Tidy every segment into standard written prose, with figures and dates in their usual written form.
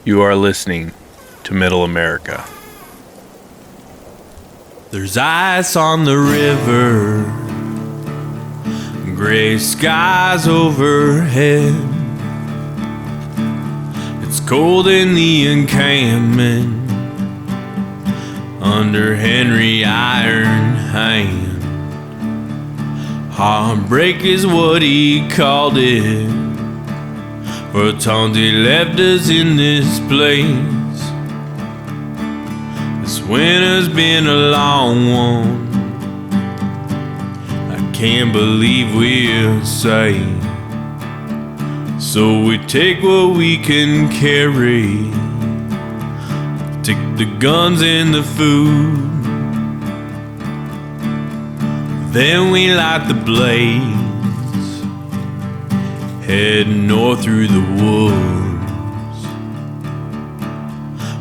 You are listening to Middle America. There's ice on the river, gray skies overhead. It's cold in the encampment under Henry Iron Hand. Heartbreak is what he called it, for Tonty left us in this place. This winter's been a long one, I can't believe we're safe. So we take what we can carry, take the guns and the food. Then we light the blaze, head north through the woods.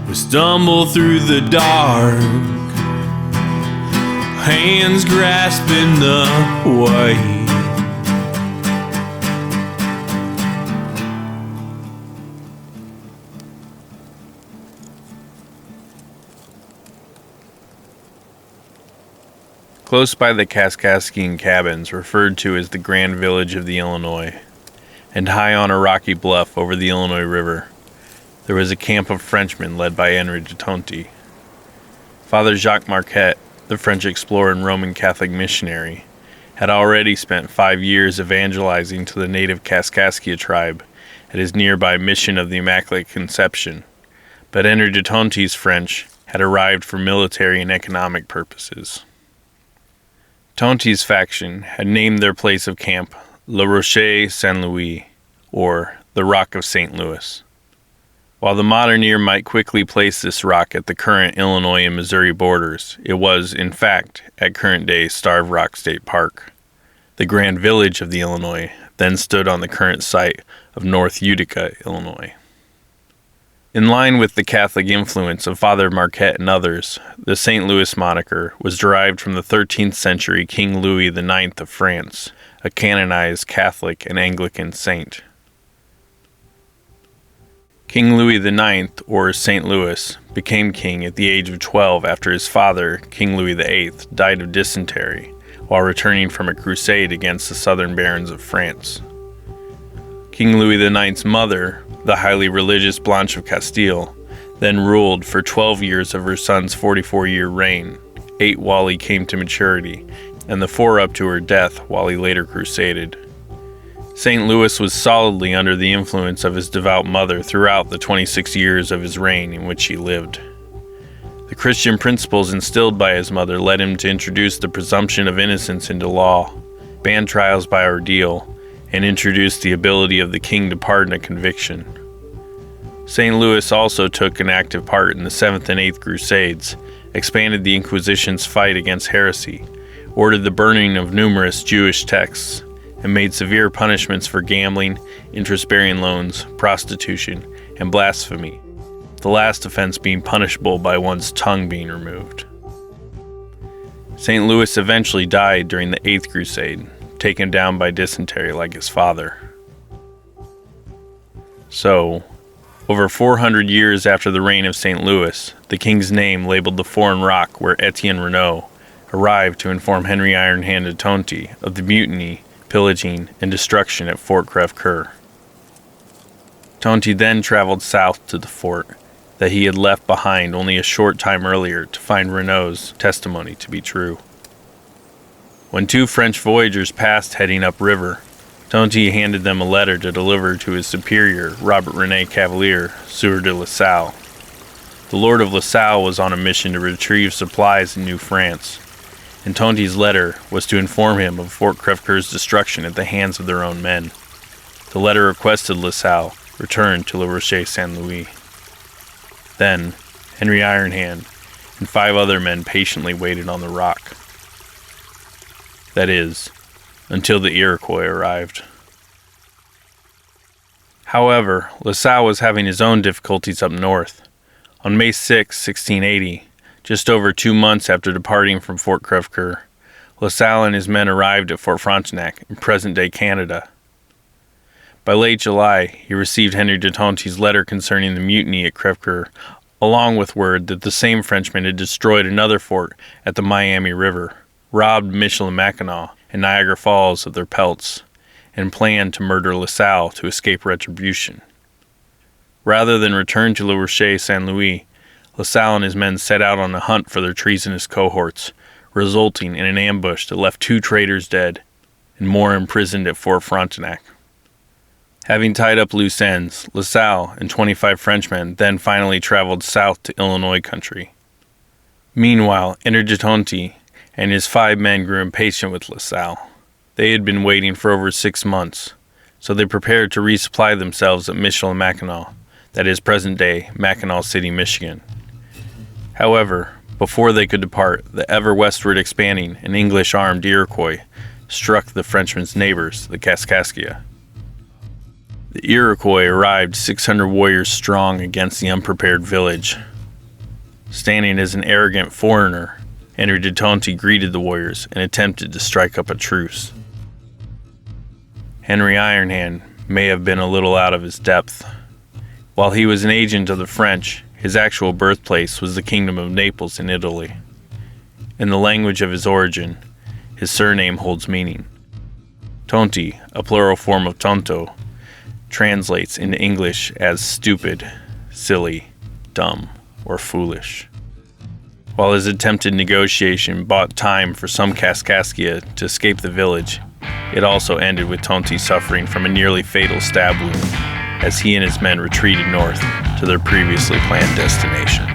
We stumble through the dark, hands grasping the way. Close by the Kaskaskian cabins, referred to as the Grand Village of the Illinois, and high on a rocky bluff over the Illinois River, there was a camp of Frenchmen led by Henry de Tonty. Father Jacques Marquette, the French explorer and Roman Catholic missionary, had already spent 5 years evangelizing to the native Kaskaskia tribe at his nearby mission of the Immaculate Conception, but Henry de Tonty's French had arrived for military and economic purposes. Tonty's faction had named their place of camp Le Rocher Saint-Louis, or the Rock of St. Louis. While the modern ear might quickly place this rock at the current Illinois and Missouri borders, it was, in fact, at current-day Starved Rock State Park. The Grand Village of the Illinois then stood on the current site of North Utica, Illinois. In line with the Catholic influence of Father Marquette and others, the St. Louis moniker was derived from the 13th century King Louis IX of France, a canonized Catholic and Anglican saint. King Louis IX, or St. Louis, became king at the age of 12 after his father, King Louis VIII, died of dysentery while returning from a crusade against the southern barons of France. King Louis IX's mother, the highly religious Blanche of Castile, then ruled for 12 years of her son's 44-year reign, 8 while he came to maturity, and the 4 up to her death while he later crusaded. St. Louis was solidly under the influence of his devout mother throughout the 26 years of his reign in which he lived. The Christian principles instilled by his mother led him to introduce the presumption of innocence into law, ban trials by ordeal, and introduced the ability of the king to pardon a conviction. St. Louis also took an active part in the 7th and 8th Crusades, expanded the Inquisition's fight against heresy, ordered the burning of numerous Jewish texts, and made severe punishments for gambling, interest-bearing loans, prostitution, and blasphemy, the last offense being punishable by one's tongue being removed. St. Louis eventually died during the 8th Crusade, taken down by dysentery like his father. So, over 400 years after the reign of St. Louis, the king's name labeled the foreign rock where Etienne Renaud arrived to inform Henry Iron Hand de Tonty of the mutiny, pillaging, and destruction at Fort Crèvecoeur. Tonty then traveled south to the fort that he had left behind only a short time earlier to find Renaud's testimony to be true. When 2 French voyagers passed heading upriver, Tonty handed them a letter to deliver to his superior, Robert René Cavalier, Sieur de La Salle. The Lord of La Salle was on a mission to retrieve supplies in New France, and Tonty's letter was to inform him of Fort Crèvecoeur's destruction at the hands of their own men. The letter requested La Salle return to Le Rocher Saint-Louis. Then, Henry Ironhand and 5 other men patiently waited on the rock. That is, until the Iroquois arrived. However, La Salle was having his own difficulties up north. On May 6, 1680, just over 2 months after departing from Fort Crèvecoeur, La Salle and his men arrived at Fort Frontenac in present-day Canada. By late July, he received Henry de Tonty's letter concerning the mutiny at Crèvecoeur, along with word that the same Frenchman had destroyed another fort at the Miami River, robbed Michilimackinac and Niagara Falls of their pelts, and planned to murder LaSalle to escape retribution. Rather than return to La Roche-Saint-Louis, LaSalle and his men set out on a hunt for their treasonous cohorts, resulting in an ambush that left 2 traitors dead and more imprisoned at Fort Frontenac. Having tied up loose ends, LaSalle and 25 Frenchmen then finally traveled south to Illinois country. Meanwhile, Henry de Tonty and his 5 men grew impatient with LaSalle. They had been waiting for over 6 months, so they prepared to resupply themselves at Michilimackinac, that is present-day Mackinac City, Michigan. However, before they could depart, the ever westward expanding and English-armed Iroquois struck the Frenchmen's neighbors, the Kaskaskia. The Iroquois arrived 600 warriors strong against the unprepared village. Standing as an arrogant foreigner, Henry de Tonty greeted the warriors and attempted to strike up a truce. Henry Ironhand may have been a little out of his depth. While he was an agent of the French, his actual birthplace was the Kingdom of Naples in Italy. In the language of his origin, his surname holds meaning. Tonty, a plural form of tonto, translates into English as stupid, silly, dumb, or foolish. While his attempted negotiation bought time for some Kaskaskia to escape the village, it also ended with Tonty suffering from a nearly fatal stab wound as he and his men retreated north to their previously planned destination.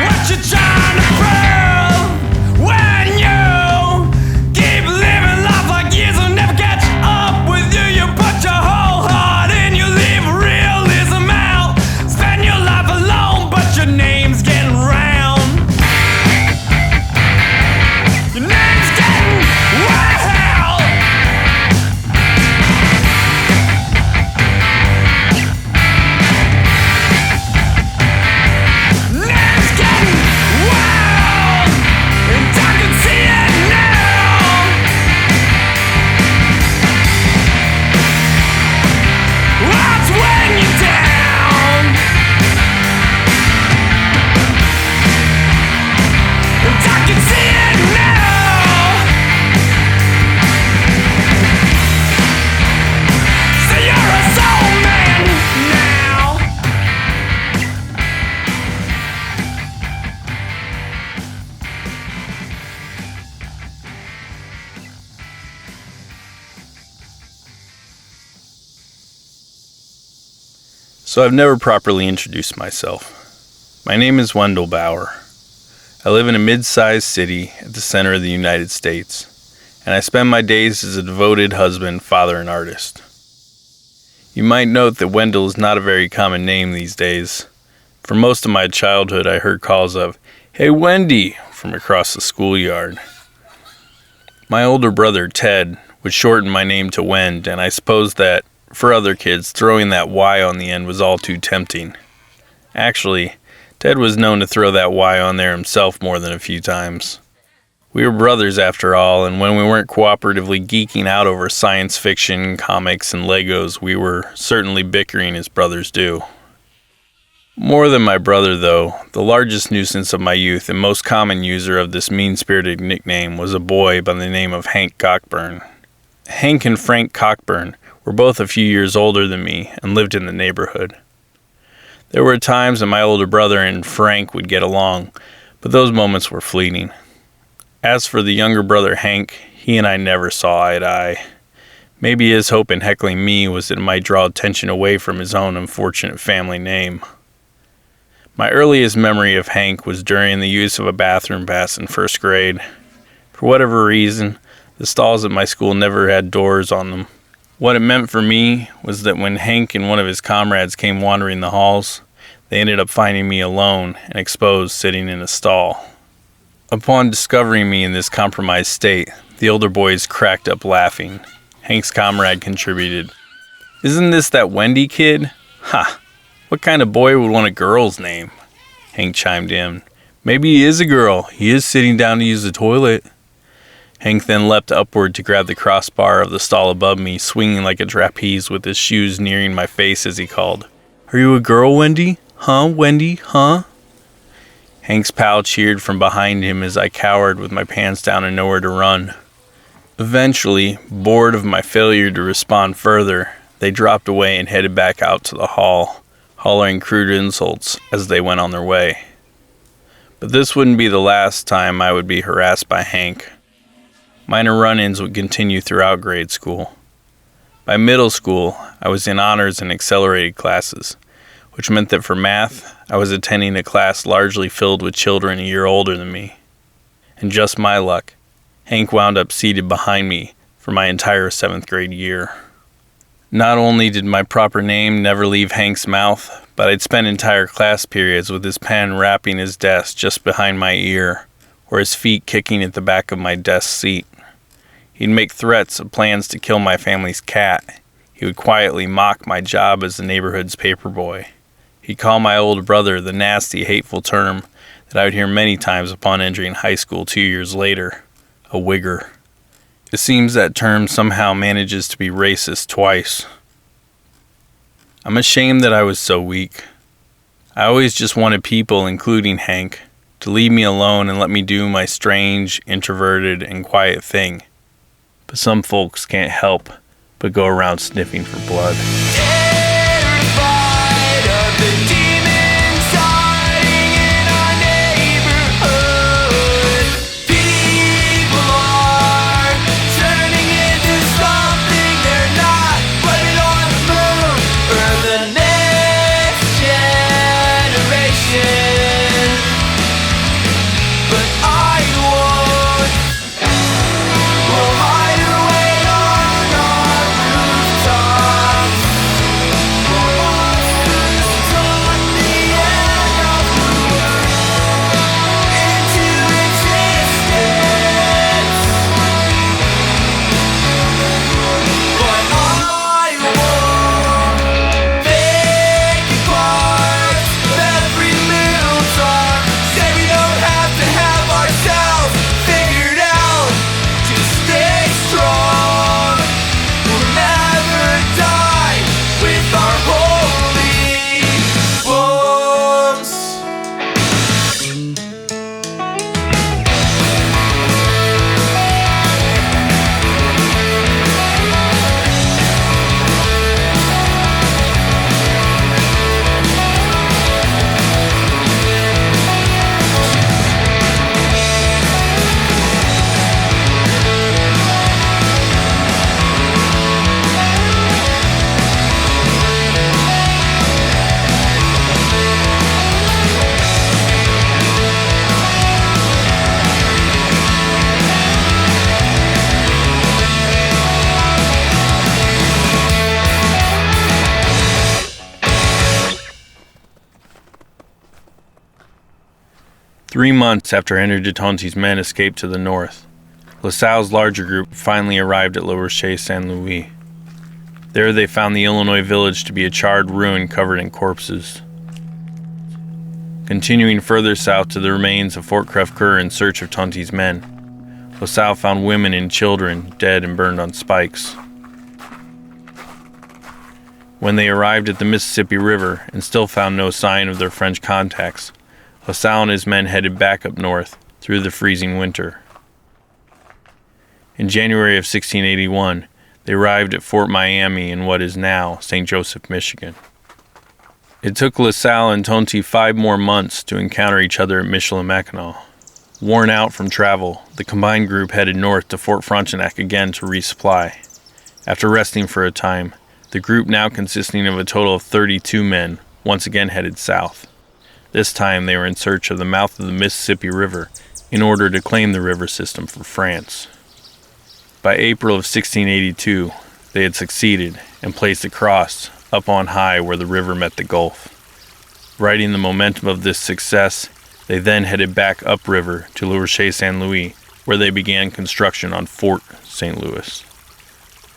What you trying to prove when you keep living life like years will never catch up with you? You put your whole heart in, you leave realism out. Spend your life alone, but your name's getting round. Your name's getting wild. Name's getting wild, and I can see it now. What's weighing you down? And I can see it now. So you're a soul man now. So I've never properly introduced myself. My name is Wendell Bauer. I live in a mid-sized city at the center of the United States, and I spend my days as a devoted husband, father, and artist. You might note that Wendell is not a very common name these days. For most of my childhood, I heard calls of, "Hey Wendy," from across the schoolyard. My older brother, Ted, would shorten my name to Wend, and I suppose that, for other kids, throwing that Y on the end was all too tempting. Actually, Ted was known to throw that Y on there himself more than a few times. We were brothers after all, and when we weren't cooperatively geeking out over science fiction, comics, and Legos, we were certainly bickering as brothers do. More than my brother, though, the largest nuisance of my youth and most common user of this mean-spirited nickname was a boy by the name of Hank Cockburn. Hank and Frank Cockburn were both a few years older than me and lived in the neighborhood. There were times that my older brother and Frank would get along, but those moments were fleeting. As for the younger brother Hank, he and I never saw eye to eye. Maybe his hope in heckling me was that it might draw attention away from his own unfortunate family name. My earliest memory of Hank was during the use of a bathroom pass in first grade. For whatever reason, the stalls at my school never had doors on them. What it meant for me was that when Hank and one of his comrades came wandering the halls, they ended up finding me alone and exposed sitting in a stall. Upon discovering me in this compromised state, the older boys cracked up laughing. Hank's comrade contributed, "Isn't this that Wendy kid?" "Ha! What kind of boy would want a girl's name?" Hank chimed in. "Maybe he is a girl. He is sitting down to use the toilet." Hank then leapt upward to grab the crossbar of the stall above me, swinging like a trapeze with his shoes nearing my face as he called, "Are you a girl, Wendy? Huh, Wendy, huh?" Hank's pal cheered from behind him as I cowered with my pants down and nowhere to run. Eventually, bored of my failure to respond further, they dropped away and headed back out to the hall, hollering crude insults as they went on their way. But this wouldn't be the last time I would be harassed by Hank. Minor run-ins would continue throughout grade school. By middle school, I was in honors and accelerated classes, which meant that for math, I was attending a class largely filled with children a year older than me. And just my luck, Hank wound up seated behind me for my entire 7th grade year. Not only did my proper name never leave Hank's mouth, but I'd spend entire class periods with his pen wrapping his desk just behind my ear, or his feet kicking at the back of my desk seat. He'd make threats of plans to kill my family's cat. He would quietly mock my job as the neighborhood's paperboy. He'd call my older brother the nasty, hateful term that I would hear many times upon entering high school 2 years later, a wigger. It seems that term somehow manages to be racist twice. I'm ashamed that I was so weak. I always just wanted people, including Hank, to leave me alone and let me do my strange, introverted, and quiet thing. But some folks can't help but go around sniffing for blood. Terrified of the demons hiding in our neighborhood. People are turning into something they're not, living on the moon for the next generation. But I won't. We'll hide away on our rooftops. Monsters taught the end of the world into existence. But I won't fake parts of every little talk. Say we don't have to have ourselves figured out to stay strong. We'll never die with our holy wounds. Three months after Henry de Tonty's men escaped to the north, LaSalle's larger group finally arrived at Le Rocher-Saint Louis. There they found the Illinois village to be a charred ruin covered in corpses. Continuing further south to the remains of Fort Crèvecoeur in search of Tonty's men, LaSalle found women and children dead and burned on spikes. When they arrived at the Mississippi River and still found no sign of their French contacts, LaSalle and his men headed back up north through the freezing winter. In January of 1681, they arrived at Fort Miami in what is now St. Joseph, Michigan. It took LaSalle and Tonty 5 more months to encounter each other at Michilimackinac. Worn out from travel, the combined group headed north to Fort Frontenac again to resupply. After resting for a time, the group, now consisting of a total of 32 men, once again headed south. This time they were in search of the mouth of the Mississippi River in order to claim the river system for France. By April of 1682, they had succeeded and placed a cross up on high where the river met the Gulf. Riding the momentum of this success, they then headed back upriver to Le Rocher-Saint Louis, where they began construction on Fort St. Louis.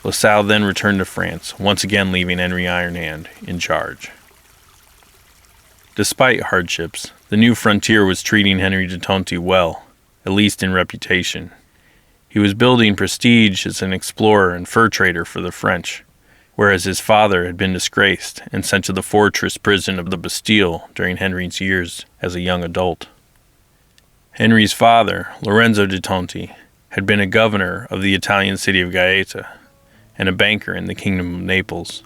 LaSalle then returned to France, once again leaving Henry Ironhand in charge. Despite hardships, the new frontier was treating Henry de Tonty well, at least in reputation. He was building prestige as an explorer and fur trader for the French, whereas his father had been disgraced and sent to the fortress prison of the Bastille during Henry's years as a young adult. Henry's father, Lorenzo de' Tonti, had been a governor of the Italian city of Gaeta and a banker in the Kingdom of Naples.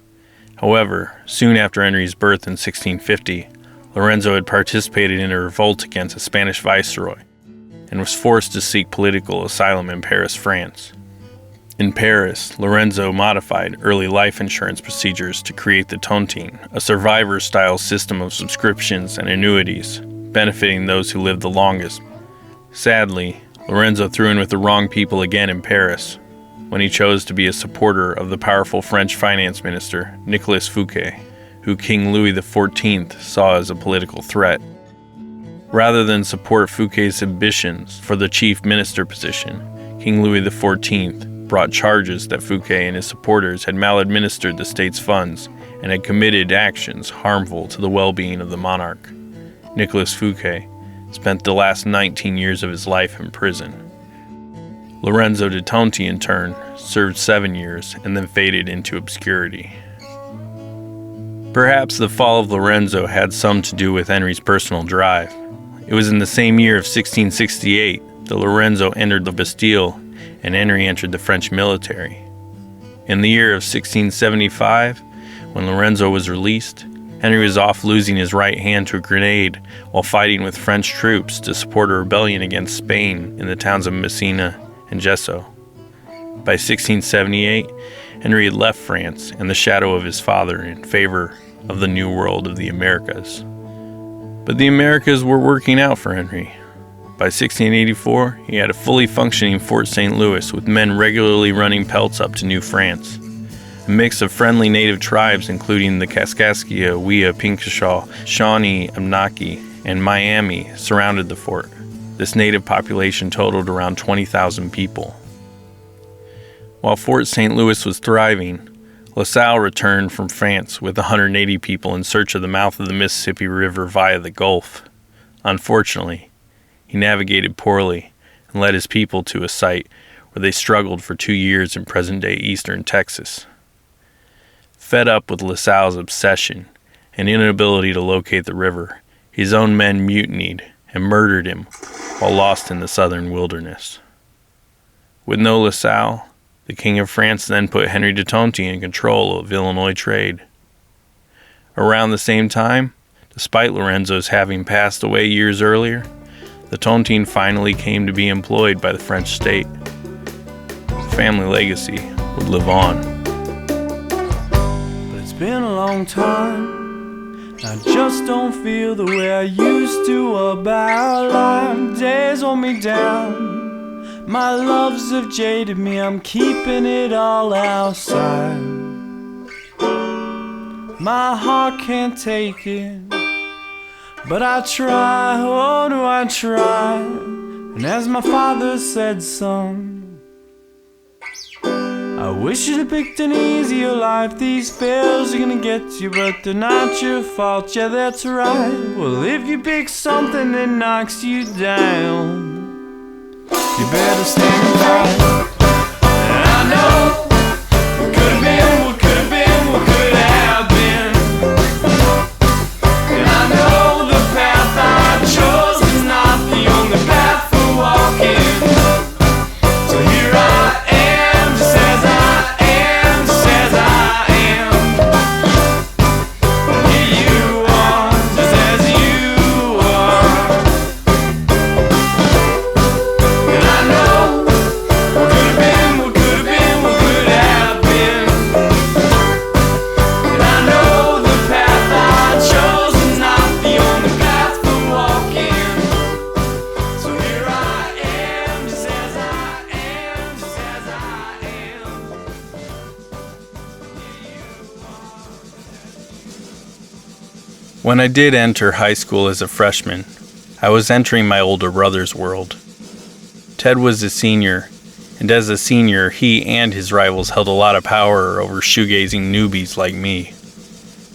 However, soon after Henry's birth in 1650, Lorenzo had participated in a revolt against a Spanish viceroy and was forced to seek political asylum in Paris, France. In Paris, Lorenzo modified early life insurance procedures to create the tontine, a survivor-style system of subscriptions and annuities, benefiting those who lived the longest. Sadly, Lorenzo threw in with the wrong people again in Paris, when he chose to be a supporter of the powerful French finance minister, Nicolas Fouquet, who King Louis XIV saw as a political threat. Rather than support Fouquet's ambitions for the chief minister position, King Louis XIV brought charges that Fouquet and his supporters had maladministered the state's funds and had committed actions harmful to the well-being of the monarch. Nicolas Fouquet spent the last 19 years of his life in prison. Lorenzo de' Tonti, in turn, served 7 years and then faded into obscurity. Perhaps the fall of Lorenzo had some to do with Henry's personal drive. It was in the same year of 1668 that Lorenzo entered the Bastille and Henry entered the French military. In the year of 1675, when Lorenzo was released, Henry was off losing his right hand to a grenade while fighting with French troops to support a rebellion against Spain in the towns of Messina and Gesso. By 1678, Henry had left France and the shadow of his father in favor of the New World of the Americas. But the Americas were working out for Henry. By 1684, he had a fully functioning Fort St. Louis with men regularly running pelts up to New France. A mix of friendly native tribes including the Kaskaskia, Wea, Pinkashaw, Shawnee, Amnaki, and Miami surrounded the fort. This native population totaled around 20,000 people. While Fort St. Louis was thriving, LaSalle returned from France with 180 people in search of the mouth of the Mississippi River via the Gulf. Unfortunately, he navigated poorly and led his people to a site where they struggled for 2 years in present-day eastern Texas. Fed up with LaSalle's obsession and inability to locate the river, his own men mutinied and murdered him while lost in the southern wilderness. With no LaSalle, the King of France then put Henry de' Tonti in control of Illinois trade. Around the same time, despite Lorenzo's having passed away years earlier, the tontine finally came to be employed by the French state. The family legacy would live on. But it's been a long time, I just don't feel the way I used to about life. Days hold me down, my loves have jaded me, I'm keeping it all outside. My heart can't take it, but I try, oh do I try. And as my father said, son, I wish you'd have picked an easier life. These fails are gonna get you, but they're not your fault. Yeah, that's right. Well, if you pick something that knocks you down, you better stand by. And I know what could have been, what could have been, what could have been. And I know the path I chose is not the only path for walking. So here I am, just as I am, just as I am. And here you are, just as you are. And I know what could have been, what could have been, what could have been. And I know the path I chose is not the only path for walking. So here I am, just as I am, just as I am. When I did enter high school as a freshman, I was entering my older brother's world. Ted was a senior, and as a senior, he and his rivals held a lot of power over shoegazing newbies like me.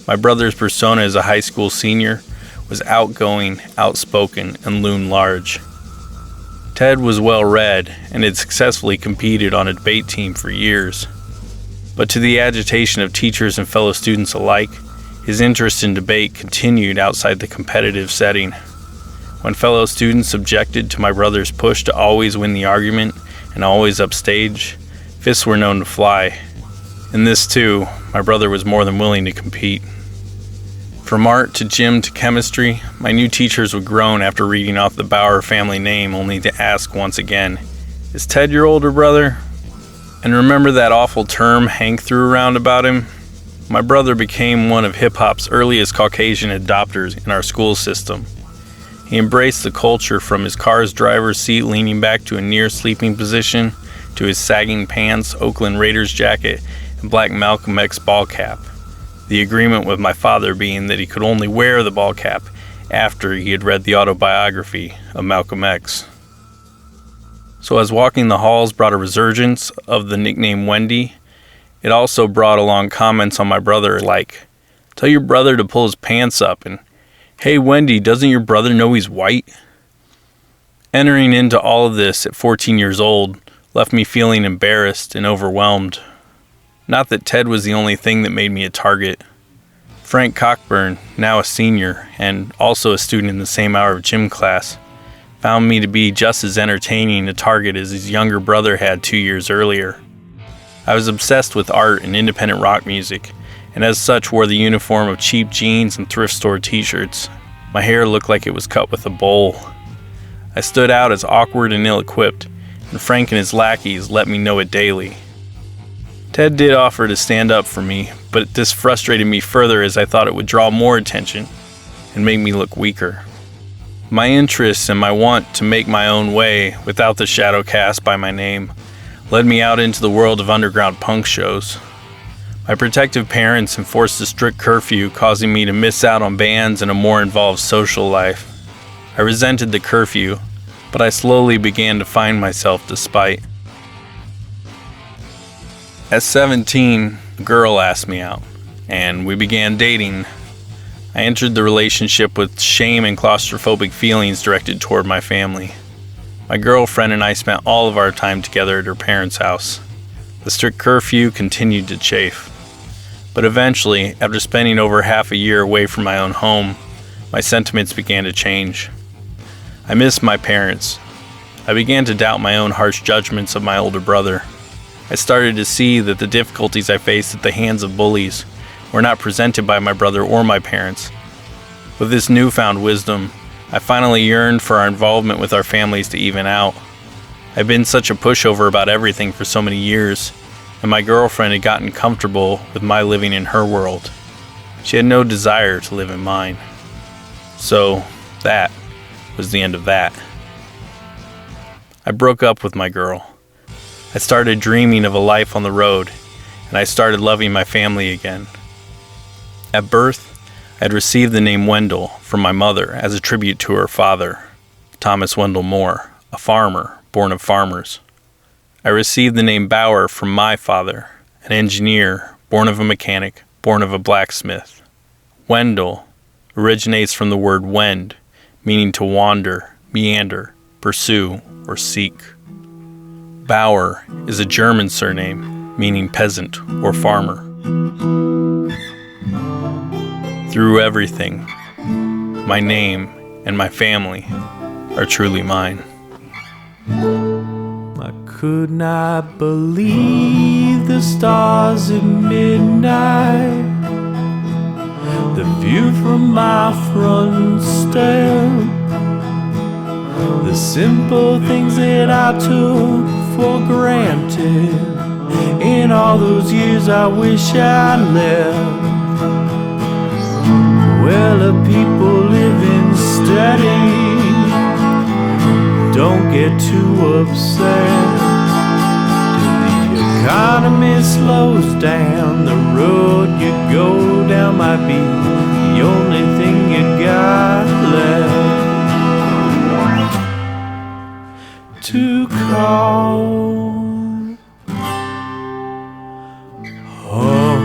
My brother's persona as a high school senior was outgoing, outspoken, and loomed large. Ted was well read and had successfully competed on a debate team for years. But to the agitation of teachers and fellow students alike, his interest in debate continued outside the competitive setting. When fellow students objected to my brother's push to always win the argument and always upstage, fists were known to fly. In this too, my brother was more than willing to compete. From art to gym to chemistry, my new teachers would groan after reading off the Bauer family name only to ask once again, "Is Ted your older brother?" And remember that awful term Hank threw around about him? My brother became one of hip-hop's earliest Caucasian adopters in our school system. He embraced the culture from his car's driver's seat leaning back to a near sleeping position, to his sagging pants, Oakland Raiders jacket, and black Malcolm X ball cap. The agreement with my father being that he could only wear the ball cap after he had read the autobiography of Malcolm X. So as walking the halls brought a resurgence of the nickname Wendy, it also brought along comments on my brother like, "Tell your brother to pull his pants up," and "Hey Wendy, doesn't your brother know he's white?" Entering into all of this at 14 years old left me feeling embarrassed and overwhelmed. Not that Ted was the only thing that made me a target. Frank Cockburn, now a senior and also a student in the same hour of gym class, found me to be just as entertaining a target as his younger brother had 2 years earlier. I was obsessed with art and independent rock music, and as such wore the uniform of cheap jeans and thrift store t-shirts. My hair looked like it was cut with a bowl. I stood out as awkward and ill-equipped, and Frank and his lackeys let me know it daily. Ted did offer to stand up for me, but this frustrated me further as I thought it would draw more attention and make me look weaker. My interests and my want to make my own way without the shadow cast by my name led me out into the world of underground punk shows. My protective parents enforced a strict curfew, causing me to miss out on bands and a more involved social life. I resented the curfew, but I slowly began to find myself despite. At 17, a girl asked me out, and we began dating. I entered the relationship with shame and claustrophobic feelings directed toward my family. My girlfriend and I spent all of our time together at her parents' house. The strict curfew continued to chafe. But eventually, after spending over half a year away from my own home, my sentiments began to change. I missed my parents. I began to doubt my own harsh judgments of my older brother. I started to see that the difficulties I faced at the hands of bullies were not presented by my brother or my parents. With this newfound wisdom, I finally yearned for our involvement with our families to even out. I'd been such a pushover about everything for so many years, and my girlfriend had gotten comfortable with my living in her world. She had no desire to live in mine. So, that was the end of that. I broke up with my girl. I started dreaming of a life on the road, and I started loving my family again. At birth, I had received the name Wendell from my mother as a tribute to her father, Thomas Wendell Moore, a farmer born of farmers. I received the name Bauer from my father, an engineer born of a mechanic, born of a blacksmith. Wendell originates from the word wend, meaning to wander, meander, pursue, or seek. Bauer is a German surname, meaning peasant or farmer. Through everything, my name and my family are truly mine. I could not believe the stars at midnight, the view from my front step, the simple things that I took for granted. In all those years I wish I left. Well, the people living steady, don't get too upset. Till the economy slows down, the road you go down might be the only thing you got left to call home.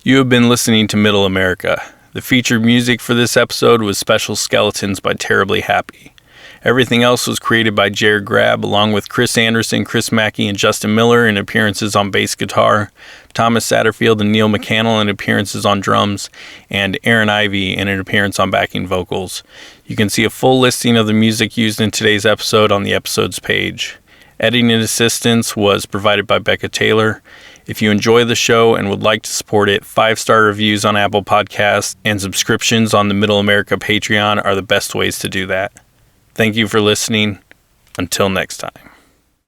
You have been listening to Middle America. The featured music for this episode was Special Skeletons by Terribly Happy. Everything else was created by Jared Grabb, along with Chris Anderson, Chris Mackey, and Justin Miller in appearances on bass guitar, Thomas Satterfield and Neil McCannell in appearances on drums, and Aaron Ivey in an appearance on backing vocals. You can see a full listing of the music used in today's episode on the episodes page. Editing assistance was provided by Becca Taylor. If you enjoy the show and would like to support it, 5-star reviews on Apple Podcasts and subscriptions on the Middle America Patreon are the best ways to do that. Thank you for listening. Until next time.